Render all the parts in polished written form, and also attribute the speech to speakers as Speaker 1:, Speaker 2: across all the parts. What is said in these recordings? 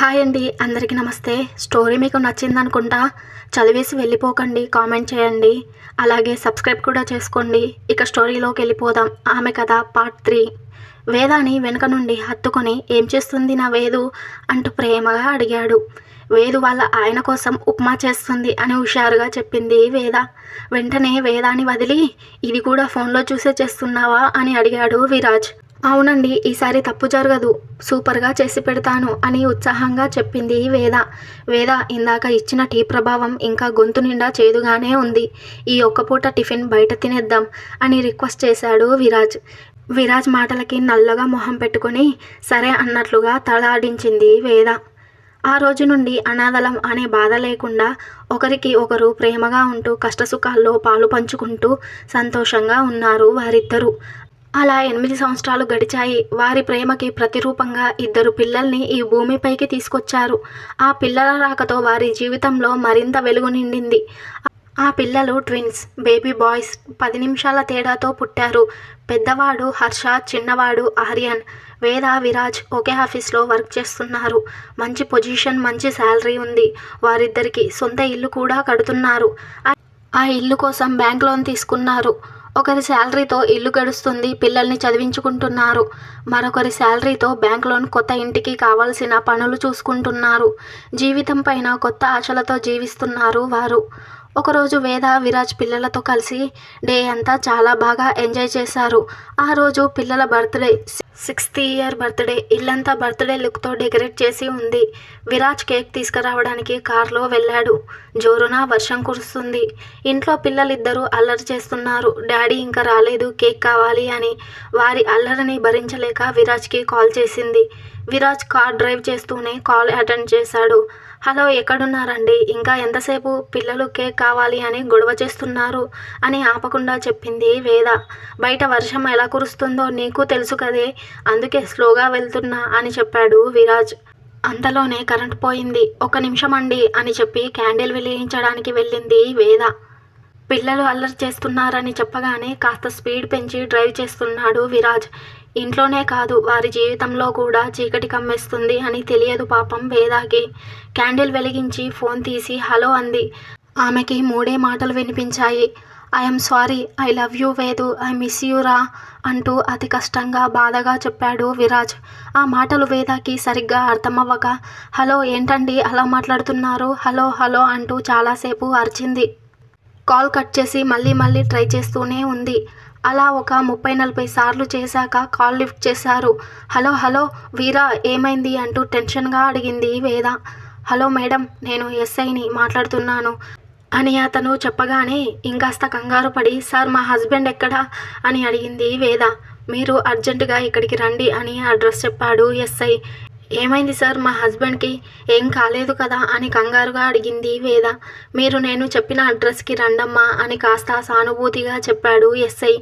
Speaker 1: Hi అండి, అందరికీ నమస్తే. స్టోరీ మీకు నచ్చిందనుకుంటా. చదివేసి వెళ్ళిపోకండి, కామెంట్ చేయండి, అలాగే సబ్స్క్రైబ్ కూడా చేసుకోండి. ఇక స్టోరీలోకి వెళ్ళిపోదాం. ఆమె కథ పార్ట్ 3. వేదాని వెనుక నుండి హత్తుకొని ఏం చేస్తుంది నా వేదు అంటూ ప్రేమగా అడిగాడు. వేదు వాళ్ళ ఆయన కోసం ఉప్మా చేస్తుంది అని హుషారుగా చెప్పింది వేద. వెంటనే వేదాని వదిలి ఇది కూడా ఫోన్లో చూసే చేస్తున్నావా అని అడిగాడు విరాజ్. అవునండి, ఈసారి తప్పు జరగదు, సూపర్గా చేసి పెడతాను అని ఉత్సాహంగా చెప్పింది వేద. వేద ఇందాక ఇచ్చిన టీ ప్రభావం ఇంకా గొంతు నిండా చేదుగానే ఉంది. ఈ ఒక్కపూట టిఫిన్ బయట తినేద్దాం అని రిక్వెస్ట్ చేశాడు విరాజ్. విరాజ్ మాటలకి నల్లగా మొహం పెట్టుకొని సరే అన్నట్లుగా తలాడించింది వేద. ఆ రోజు నుండి అనాథలం అనే బాధ లేకుండా ఒకరికి ఒకరు ప్రేమగా ఉంటూ కష్టసుఖాల్లో పాలు పంచుకుంటూ సంతోషంగా ఉన్నారు వారిద్దరూ. అలా 8 సంవత్సరాలు గడిచాయి. వారి ప్రేమకి ప్రతిరూపంగా 2 పిల్లల్ని ఈ భూమిపైకి తీసుకొచ్చారు. ఆ పిల్లల రాకతో వారి జీవితంలో మరింత వెలుగు నిండింది. ఆ పిల్లలు ట్విన్స్, బేబీ బాయ్స్. 10 నిమిషాల తేడాతో పుట్టారు. పెద్దవాడు హర్ష, చిన్నవాడు ఆర్యన్. వేద, విరాజ్ ఒకే ఆఫీస్లో వర్క్ చేస్తున్నారు. మంచి పొజిషన్, మంచి శాలరీ ఉంది. వారిద్దరికి సొంత ఇల్లు కూడా కడుతున్నారు. ఆ ఇల్లు కోసం బ్యాంక్ లోన్ తీసుకున్నారు. ఒకరి శాలరీతో ఇల్లు గడుస్తుంది, పిల్లల్ని చదివించుకుంటున్నారు. మరొకరి శాలరీతో బ్యాంక్ లోన్, కొత్త ఇంటికి కావాల్సిన పనులు చూసుకుంటున్నారు. జీవితం పైన కొత్త ఆశలతో జీవిస్తున్నారు వారు. ఒకరోజు వేద, విరాజ్ పిల్లలతో కలిసి డే అంతా చాలా బాగా ఎంజాయ్ చేశారు. ఆ రోజు పిల్లల బర్త్డే, 6th ఇయర్ బర్త్డే. ఇల్లంతా బర్త్డే లుక్తో డెకరేట్ చేసి ఉంది. విరాజ్ కేక్ తీసుకురావడానికి కార్లో వెళ్ళాడు. జోరున వర్షం కురుస్తుంది. ఇంట్లో పిల్లలిద్దరూ అల్లరి చేస్తున్నారు. డాడీ ఇంకా రాలేదు, కేక్ కావాలి అని. వారి అల్లరిని భరించలేక విరాజ్కి కాల్ చేసింది. విరాజ్ కార్ డ్రైవ్ చేస్తూనే కాల్ అటెండ్ చేశాడు. హలో, ఎక్కడున్నారండి? ఇంకా ఎంతసేపు? పిల్లలు కేక్ కావాలి అని గొడవ చేస్తున్నారు అని ఆపకుండా చెప్పింది వేద. బయట వర్షం ఎలా కురుస్తుందో నీకు తెలుసు కదే, అందుకే స్లోగా వెళ్తున్నా అని చెప్పాడు విరాజ్. అంతలోనే కరెంట్ పోయింది. 1 నిమిషం అండి అని చెప్పి క్యాండిల్ వెలిగించడానికి వెళ్ళింది వేద. పిల్లలు అల్లరి చేస్తున్నారని చెప్పగానే కాస్త స్పీడ్ పెంచి డ్రైవ్ చేస్తున్నాడు విరాజ్. ఇంట్లోనే కాదు, వారి జీవితంలో కూడా చీకటి కమ్మేస్తుంది అని తెలియదు పాపం వేదాకి. క్యాండిల్ వెలిగించి ఫోన్ తీసి హలో అంది. ఆమెకి 3 మాటలు వినిపించాయి. I'm sorry, I love you Vedu, I miss you రా అంటూ అతి కష్టంగా బాధగా చెప్పాడు విరాజ్. ఆ మాటలు వేదాకి సరిగ్గా అర్థమవ్వక హలో ఏంటండి అలా మాట్లాడుతున్నారు, హలో హలో అంటూ చాలాసేపు అరిచింది. కాల్ కట్ చేసి మళ్ళీ ట్రై చేస్తూనే ఉంది. అలా ఒక 30-40 సార్లు చేశాక కాల్ లిఫ్ట్ చేశారు. హలో హలో వీరా, ఏమైంది అంటూ టెన్షన్గా అడిగింది వేద. హలో మేడం, నేను ఎస్ఐని మాట్లాడుతున్నాను అని అతను చెప్పగానే ఇంకాస్త కంగారు పడి సార్ మా హస్బెండ్ ఎక్కడా అని అడిగింది వేద. మీరు అర్జెంటుగా ఇక్కడికి రండి అని అడ్రస్ చెప్పాడు ఎస్ఐ. ఏమైంది సార్, మా హస్బెండ్కి ఏం కాలేదు కదా అని కంగారుగా అడిగింది వేద. మీరు నేను చెప్పిన అడ్రస్కి రండమ్మా అని కాస్త సానుభూతిగా చెప్పాడు ఎస్ఐ.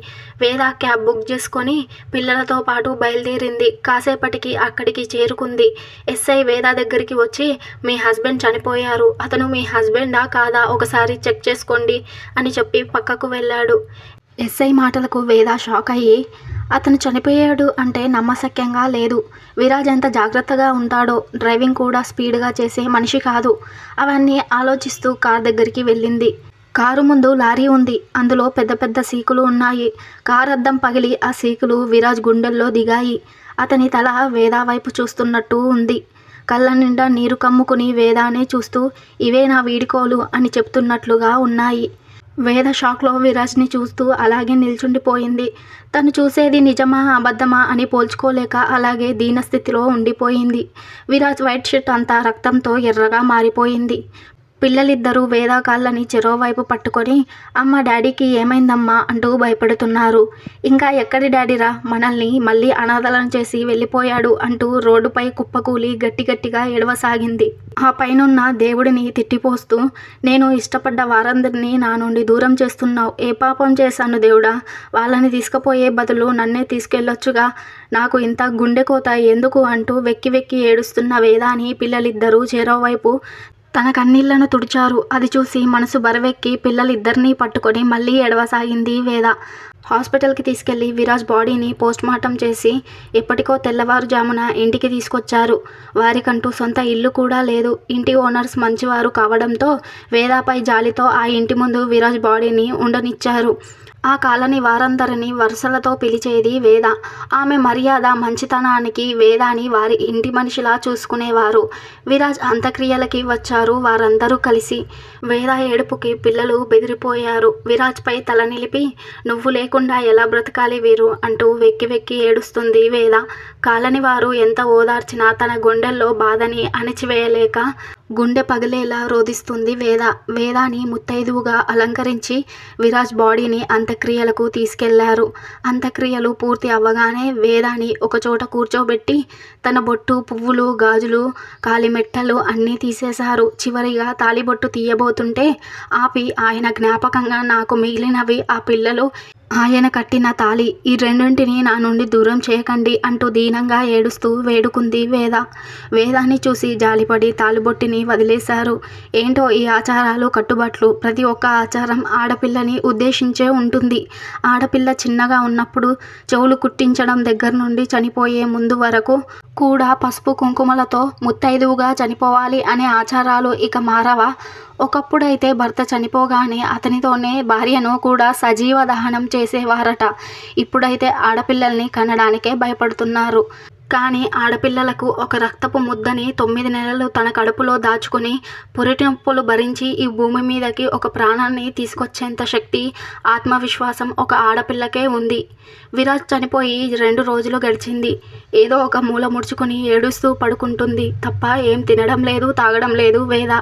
Speaker 1: వేద క్యాబ్ బుక్ చేసుకొని పిల్లలతో పాటు బయలుదేరింది. కాసేపటికి అక్కడికి చేరుకుంది. ఎస్ఐ వేద దగ్గరికి వచ్చి మీ హస్బెండ్ చనిపోయారు, అతను మీ హస్బెండా కాదా ఒకసారి చెక్ చేసుకోండి అని చెప్పి పక్కకు వెళ్ళాడు. ఎస్ఐ మాటలకు వేద షాక్ అయ్యి అతను చనిపోయాడు అంటే నమ్మశక్యంగా లేదు. విరాజ్ ఎంత జాగ్రత్తగా ఉంటాడో, డ్రైవింగ్ కూడా స్పీడ్గా చేసే మనిషి కాదు. అవన్నీ ఆలోచిస్తూ కార్ దగ్గరికి వెళ్ళింది. కారు ముందు లారీ ఉంది. అందులో పెద్ద పెద్ద సీకులు ఉన్నాయి. కారు అద్దం పగిలి ఆ సీకులు విరాజ్ గుండెల్లో దిగాయి. అతని తల వేద వైపు చూస్తున్నట్టు ఉంది. కళ్ళ నిండా నీరు కమ్ముకుని వేదానే చూస్తూ ఇవే నా వీడుకోలు అని చెప్తున్నట్లుగా ఉన్నాయి. వేద షాక్లో విరాజ్ని చూస్తూ అలాగే నిల్చుండిపోయింది. తను చూసేది నిజమా అబద్ధమా అని పోల్చుకోలేక అలాగే దీనస్థితిలో ఉండిపోయింది. విరాజ్ వైట్ షర్ట్ అంతా రక్తంతో ఎర్రగా మారిపోయింది. పిల్లలిద్దరూ వేద కాళ్ళని చెరోవైపు పట్టుకొని అమ్మ డాడీకి ఏమైందమ్మా అంటూ భయపడుతున్నారు. ఇంకా ఎక్కడి డాడీరా, మనల్ని మళ్ళీ అనాథలను చేసి వెళ్ళిపోయాడు అంటూ రోడ్డుపై కుప్పకూలి గట్టిగా ఏడవసాగింది. ఆ పైనున్న దేవుడిని తిట్టిపోస్తూ నేను ఇష్టపడ్డ వారందరినీ నా నుండి దూరం చేస్తున్నావు, ఏ పాపం చేశాను దేవుడా, వాళ్ళని తీసుకుపోయే బదులు నన్నే తీసుకెళ్ళొచ్చుగా, నాకు ఇంత గుండెకోత ఎందుకు అంటూ వెక్కి ఏడుస్తున్న వేదాని పిల్లలిద్దరూ చెరోవైపు తన కన్నీళ్లను తుడిచారు. అది చూసి మనసు బరువెక్కి పిల్లలిద్దరినీ పట్టుకొని మళ్ళీ ఏడవసాగింది వేద. హాస్పిటల్కి తీసుకెళ్లి విరాజ్ బాడీని పోస్ట్మార్టం చేసి ఎప్పటికో తెల్లవారుజామున ఇంటికి తీసుకొచ్చారు. వారికంటూ సొంత ఇల్లు కూడా లేదు. ఇంటి ఓనర్స్ మంచివారు కావడంతో వేదాపై జాలితో ఆ ఇంటి ముందు విరాజ్ బాడీని ఉండనిచ్చారు. ఆ కాలనీ వారందరినీ వరుసలతో పిలిచేది వేద. ఆమె మర్యాద, మంచితనానికి వేదాని వారి ఇంటి మనిషిలా చూసుకునేవారు. విరాజ్ అంత్యక్రియలకి వచ్చారు వారందరూ కలిసి. వేద ఏడుపుకి పిల్లలు బెదిరిపోయారు. విరాజ్పై తల నిలిపి, నువ్వు లేకుండా ఎలా బ్రతకాలి వీరు అంటూ వెక్కి వెక్కి ఏడుస్తుంది వేద. కాలనీ వారు ఎంత ఓదార్చినా తన గుండెల్లో బాధని అణిచివేయలేక గుండె పగిలేలా రోదిస్తుంది వేద. వేదాని ముత్తైదువుగా అలంకరించి విరాజ్ బాడీని అంత్యక్రియలకు తీసుకెళ్లారు. అంత్యక్రియలు పూర్తి అవ్వగానే వేదాని ఒకచోట కూర్చోబెట్టి తన బొట్టు, పువ్వులు, గాజులు, కాలిమెట్టలు అన్నీ తీసేశారు. చివరిగా తాళిబొట్టు తీయబోతుంటే ఆపి, ఆయన జ్ఞాపకంగా నాకు మిగిలినవి ఆ పిల్లలు, ఆయన కట్టిన తాళి, ఈ రెండింటిని నా నుండి దూరం చేయకండి అంటూ దీనంగా ఏడుస్తూ వేడుకుంది వేద. వేదాన్ని చూసి జాలిపడి తాళిబొట్టిని వదిలేశారు. ఏంటో ఈ ఆచారాలు, కట్టుబాట్లు. ప్రతి ఒక్క ఆచారం ఆడపిల్లని ఉద్దేశించే ఉంటుంది. ఆడపిల్ల చిన్నగా ఉన్నప్పుడు చెవులు కుట్టించడం దగ్గర నుండి చనిపోయే ముందు వరకు కూడా పసుపు కుంకుమలతో ముత్తైదువుగా చనిపోవాలి అనే ఆచారాలు ఇక మారవా? ఒకప్పుడైతే భర్త చనిపోగానే అతనితోనే భార్యను కూడా సజీవ దహనం చేసేవారట. ఇప్పుడైతే ఆడపిల్లల్ని కనడానికే భయపడుతున్నారు. కానీ ఆడపిల్లలకు ఒక రక్తపు ముద్దని 9 నెలలు తన కడుపులో దాచుకుని పురిటి నొప్పులు భరించి ఈ భూమి మీదకి ఒక ప్రాణాన్ని తీసుకొచ్చేంత శక్తి, ఆత్మవిశ్వాసం ఒక ఆడపిల్లకే ఉంది. విరాజ్ చనిపోయి 2 రోజులు గడిచింది. ఏదో ఒక మూల ముడుచుకుని ఏడుస్తూ పడుకుంటుంది తప్ప ఏం తినడం లేదు, తాగడం లేదు వేద.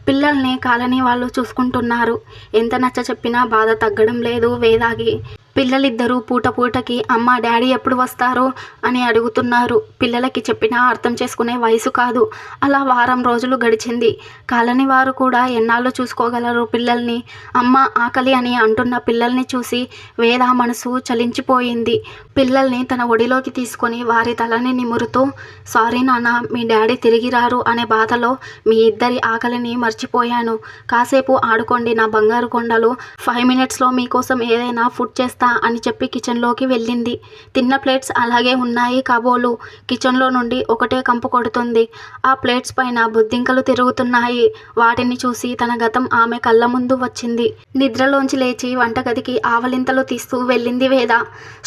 Speaker 1: పిల్లల్ని కాలనీ వాళ్ళు చూసుకుంటున్నారు. ఎంత నచ్చ చెప్పినా బాధ తగ్గడం లేదు వేదాకి. పిల్లలిద్దరూ పూట పూటకి అమ్మ, డాడీ ఎప్పుడు వస్తారు అని అడుగుతున్నారు. పిల్లలకి చెప్పినా అర్థం చేసుకునే వయసు కాదు. అలా వారం రోజులు గడిచింది. కాలనీ వారు కూడా ఎన్నాళ్ళు చూసుకోగలరు పిల్లల్ని? అమ్మ, ఆకలి అని అంటున్న పిల్లల్ని చూసి వేద మనసు చలించిపోయింది. పిల్లల్ని తన ఒడిలోకి తీసుకొని వారి తలని నిమురుతూ, సారీ నాన్న, మీ డాడీ తిరిగి రారు అనే బాధలో మీ ఇద్దరి ఆకలిని మర్చిపోయాను. కాసేపు ఆడుకోండి నా బంగారు కొండలు. 5 మినిట్స్లో మీకోసం ఏదైనా ఫుడ్ చేస్తాను అని చెప్పి కిచెన్లోకి వెళ్ళింది. తిన్న ప్లేట్స్ అలాగే ఉన్నాయి కాబోలు. కిచెన్లో నుండి ఒకటే కంపు కొడుతుంది. ఆ ప్లేట్స్ పైన బొద్దింకలు తిరుగుతున్నాయి. వాటిని చూసి తన గతం ఆమె కళ్ళ ముందు వచ్చింది. నిద్రలోంచి లేచి వంటగదికి ఆవలింతలు తీస్తూ వెళ్ళింది వేద.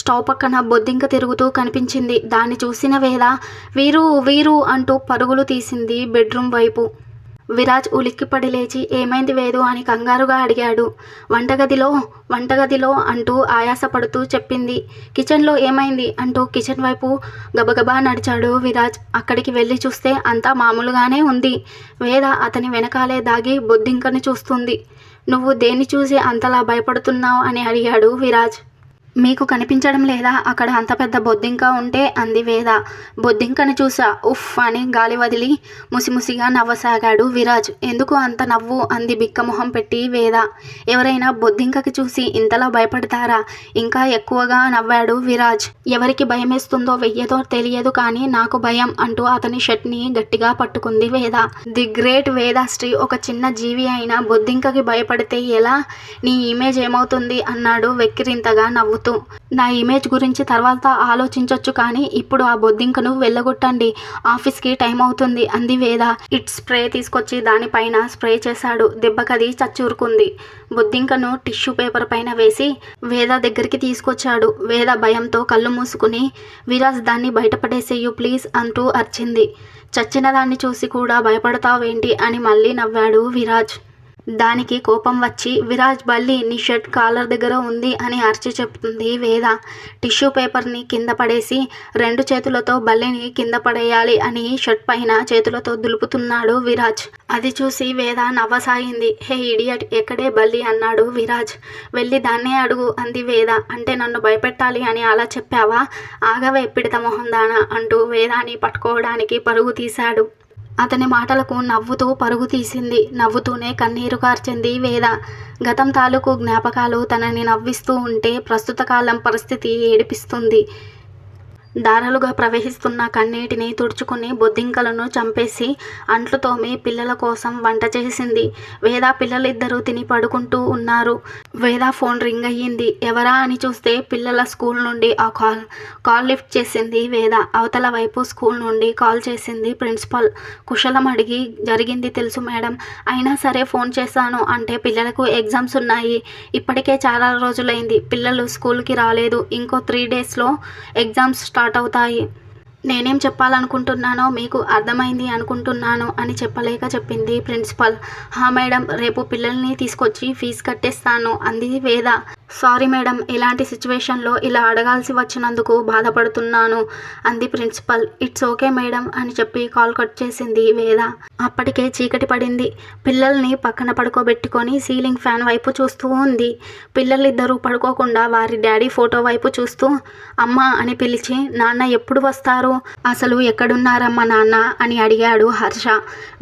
Speaker 1: స్టవ్ పక్కన బొద్దింక తిరుగుతూ కనిపించింది. దాన్ని చూసిన వేద వీరు వీరు అంటూ పరుగులు తీసింది బెడ్రూమ్ వైపు. విరాజ్ ఉలిక్కిపడి లేచి ఏమైంది వేదు అని కంగారుగా అడిగాడు. వంటగదిలో అంటూ ఆయాసపడుతూ చెప్పింది. కిచెన్లో ఏమైంది అంటూ కిచెన్ వైపు గబగబా నడిచాడు విరాజ్. అక్కడికి వెళ్ళి చూస్తే అంతా మామూలుగానే ఉంది. వేద అతని వెనకాలే దాగి బొద్దింకని చూస్తుంది. నువ్వు దేన్ని చూసి అంతలా భయపడుతున్నావు అని అడిగాడు విరాజ్. మీకు కనిపించడం లేదా అక్కడ అంత పెద్ద బొద్దింక ఉంటే అంది వేద. బొద్దింకని చూసా, ఉఫ్ అని గాలి వదిలి ముసిముసిగా నవ్వసాగాడు విరాజ్. ఎందుకు అంత నవ్వు అంది బిక్కమొహం పెట్టి వేద. ఎవరైనా బొద్దింకకి చూసి ఇంతలా భయపడతారా? ఇంకా ఎక్కువగా నవ్వాడు విరాజ్. ఎవరికి భయమేస్తుందో వెయ్యదో తెలియదు కానీ నాకు భయం అంటూ అతని షర్ట్ని గట్టిగా పట్టుకుంది వేద. ది గ్రేట్ వేదాశ్రీ ఒక చిన్న జీవి అయినా బొద్దింకకి భయపడితే ఎలా? నీ ఇమేజ్ ఏమవుతుంది అన్నాడు వెక్కిరింతగా నవ్వుతూ. నా ఇమేజ్ గురించి తర్వాత ఆలోచించొచ్చు కానీ ఇప్పుడు ఆ బొద్దింకను వెళ్ళగొట్టండి, ఆఫీస్కి టైం అవుతుంది అంది వేద. ఇట్ స్ప్రే తీసుకొచ్చి దానిపైన స్ప్రే చేశాడు. దెబ్బకది చచ్చూరుకుంది. బొద్దింకను టిష్యూ పేపర్ పైన వేసి వేద దగ్గరికి తీసుకొచ్చాడు. వేద భయంతో కళ్ళు మూసుకుని, విరాజ్ దాన్ని బయటపడేసేయు ప్లీజ్ అంటూ అర్చింది. చచ్చిన దాన్ని చూసి కూడా భయపడతావేంటి అని మళ్ళీ నవ్వాడు విరాజ్. దానికి కోపం వచ్చి, విరాజ్ బల్లి నీ షర్ట్ కాలర్ దగ్గర ఉంది అని అరిచి చెప్తుంది వేద. టిష్యూ పేపర్ని కింద పడేసి 2 చేతులతో బల్లిని కింద పడేయాలి అని షర్ట్ పైన చేతులతో దులుపుతున్నాడు విరాజ్. అది చూసి వేద నవ్వసాగింది. హే ఇడియట్, ఎక్కడే బల్లి అన్నాడు విరాజ్. వెళ్ళి దాన్నే అడుగు అంది వేద. అంటే నన్ను భయపెట్టాలి అని అలా చెప్పావా? ఆగవే పిడత మొహం దానా అంటూ వేదాన్ని పట్టుకోవడానికి పరుగు తీశాడు. అతని మాటలకు నవ్వుతూ పరుగు తీసింది. నవ్వుతూనే కన్నీరు కార్చింది వేద. గతం తాలూకు జ్ఞాపకాలు తనని నవ్విస్తూ ఉంటే ప్రస్తుత కాలం పరిస్థితి ఏడిపిస్తుంది. ధారలుగా ప్రవహిస్తున్న కన్నీటిని తుడుచుకుని బొద్దింకలను చంపేసి అంట్లు తోమి పిల్లల కోసం వంట చేసింది. వేద పిల్లలిద్దరూ తిని పడుకుంటూ ఉన్నారు. వేద ఫోన్ రింగ్ అయ్యింది. ఎవరా అని చూస్తే పిల్లల స్కూల్ నుండి ఆ కాల్ లిఫ్ట్ చేసింది వేద. అవతల వైపు స్కూల్ నుండి కాల్ చేసింది ప్రిన్సిపల్. కుశలం అడిగి, జరిగింది తెలుసు మేడం, అయినా సరే ఫోన్ చేశాను అంటే పిల్లలకు ఎగ్జామ్స్ ఉన్నాయి. ఇప్పటికే చాలా రోజులైంది పిల్లలు స్కూల్కి రాలేదు. ఇంకో 3 డేస్లో ఎగ్జామ్స్ స్టార్ట్ అవుతాయి. నేనేం చెప్పాలనుకుంటున్నానో మీకు అర్థమైంది అనుకుంటున్నాను అని చెప్పలేక చెప్పింది ప్రిన్సిపల్. హా మేడం, రేపు పిల్లల్ని తీసుకొచ్చి ఫీజు కట్టేస్తాను అంది వేద. సారీ మేడం, ఇలాంటి సిచ్యువేషన్లో ఇలా అడగాల్సి వచ్చినందుకు బాధపడుతున్నాను అంది ప్రిన్సిపల్. ఇట్స్ ఓకే మేడం అని చెప్పి కాల్ కట్ చేసింది వేద. అప్పటికే చీకటి పడింది. పిల్లల్ని పక్కన పడుకోబెట్టుకొని సీలింగ్ ఫ్యాన్ వైపు చూస్తూ ఉంది. పిల్లలిద్దరూ పడుకోకుండా వారి డాడీ ఫోటో వైపు చూస్తూ అమ్మా అని పిలిచి, నాన్న ఎప్పుడు వస్తారు, అసలు ఎక్కడున్నారమ్మా నాన్న అని అడిగాడు హర్ష.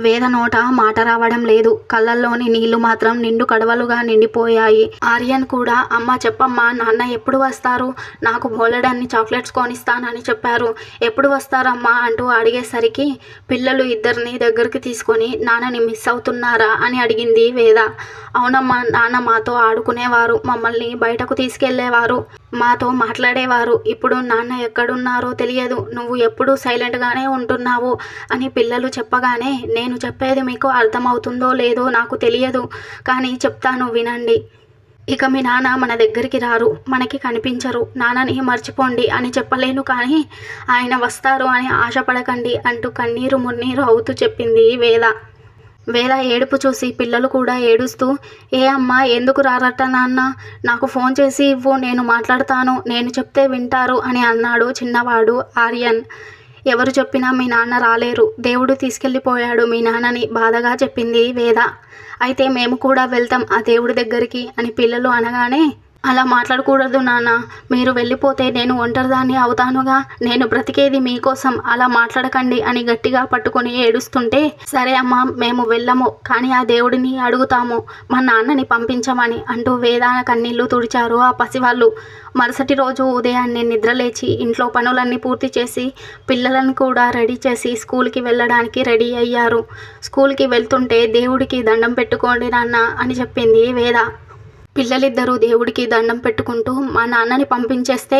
Speaker 1: వేద నోట మాట రావడం లేదు. కళ్ళల్లోని నీళ్లు మాత్రం నిండు కడవలుగా నిండిపోయాయి. ఆర్యన్ కూడా అమ్మ చెప్పమ్మా, నాన్న ఎప్పుడు వస్తారు, నాకు బోలెడన్ని చాక్లెట్స్ కొనిస్తానని చెప్పారు, ఎప్పుడు వస్తారమ్మా అంటూ అడిగేసరికి పిల్లలు ఇద్దరిని దగ్గరికి తీసుకొని నాన్నని మిస్ అవుతున్నారా అని అడిగింది వేద. అవునమ్మా, నాన్న మాతో ఆడుకునేవారు, మమ్మల్ని బయటకు తీసుకెళ్లేవారు, మాతో మాట్లాడేవారు. ఇప్పుడు నాన్న ఎక్కడున్నారో తెలియదు, నువ్వు ఎప్పుడూ సైలెంట్గానే ఉంటున్నావు అని పిల్లలు చెప్పగానే, నేను చెప్పేది మీకు అర్థమవుతుందో లేదో నాకు తెలియదు, కానీ చెప్తాను వినండి. ఇక మీ నాన్న మన దగ్గరికి రారు, మనకి కనిపించరు, నాన్నని మర్చిపోండి అని చెప్పలేను, కానీ ఆయన వస్తారు అని ఆశపడకండి అంటూ కన్నీరు మున్నీరు అవుతూ చెప్పింది వేద. వేద ఏడుపు చూసి పిల్లలు కూడా ఏడుస్తూ, ఏ అమ్మా ఎందుకు రారట నాన్న, నాకు ఫోన్ చేసి ఇవ్వు, నేను మాట్లాడతాను, నేను చెప్తే వింటారు అని అన్నాడు చిన్నవాడు ఆర్యన్. ఎవరు చెప్పినా మీ నాన్న రాలేరు, దేవుడు తీసుకెళ్ళిపోయాడు మీ నాన్నని బాధగా చెప్పింది వేద. అయితే మేము కూడా వెళ్తాం ఆ దేవుడి దగ్గరికి అని పిల్లలు అనగానే, అలా మాట్లాడకూడదు నాన్న, మీరు వెళ్ళిపోతే నేను ఒంటరిదాన్ని అవుతానుగా, నేను బ్రతికేది మీకోసం, అలా మాట్లాడకండి అని గట్టిగా పట్టుకొని ఏడుస్తుంటే, సరే అమ్మ మేము వెళ్ళము, కానీ ఆ దేవుడిని అడుగుతాము మా నాన్నని పంపించమని అంటూ వేదాన కన్నీళ్లు తుడిచారు ఆ పసివాళ్ళు. మరుసటి రోజు ఉదయాన్నే నిద్రలేచి ఇంట్లో పనులన్నీ పూర్తి చేసి పిల్లలను కూడా రెడీ చేసి స్కూల్కి వెళ్ళడానికి రెడీ అయ్యారు. స్కూల్కి వెళ్తుంటే దేవుడికి దండం పెట్టుకోండి నాన్న అని చెప్పింది వేద. పిల్లలిద్దరూ దేవుడికి దండం పెట్టుకుంటూ, మా నాన్నని పంపించేస్తే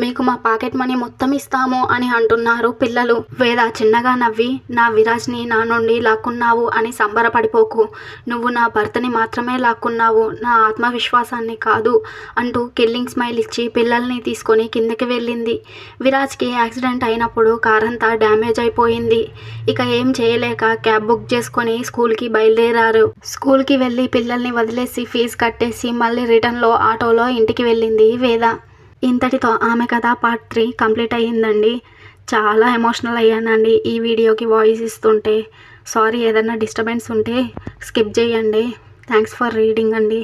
Speaker 1: మీకు మా పాకెట్ మనీ మొత్తం ఇస్తాము అని అంటున్నారు పిల్లలు. వేద చిన్నగా నవ్వి, నా విరాజ్ని నా నుండి లాక్కున్నావు అని సంబరపడిపోకు, నువ్వు నా భర్తని మాత్రమే లాక్కున్నావు, నా ఆత్మవిశ్వాసాన్ని కాదు అంటూ కిల్లింగ్ స్మైల్ ఇచ్చి పిల్లల్ని తీసుకొని కిందకి వెళ్ళింది. విరాజ్కి యాక్సిడెంట్ అయినప్పుడు కార్ అంతా డ్యామేజ్ అయిపోయింది. ఇక ఏం చేయలేక క్యాబ్ బుక్ చేసుకొని స్కూల్కి బయలుదేరారు. స్కూల్కి వెళ్ళి పిల్లల్ని వదిలేసి ఫీజు కట్టేసి మళ్ళీ రిటర్న్లో ఆటోలో ఇంటికి వెళ్ళింది వేద. ఇంతటితో ఆమె కథ పార్ట్ 3 కంప్లీట్ అయ్యిందండి. చాలా ఎమోషనల్ అయ్యానండి ఈ వీడియోకి వాయిస్ ఇస్తుంటే. సారీ, ఏదైనా డిస్టర్బెన్స్ ఉంటే స్కిప్ చేయండి. థ్యాంక్స్ ఫర్ రీడింగ్ అండి.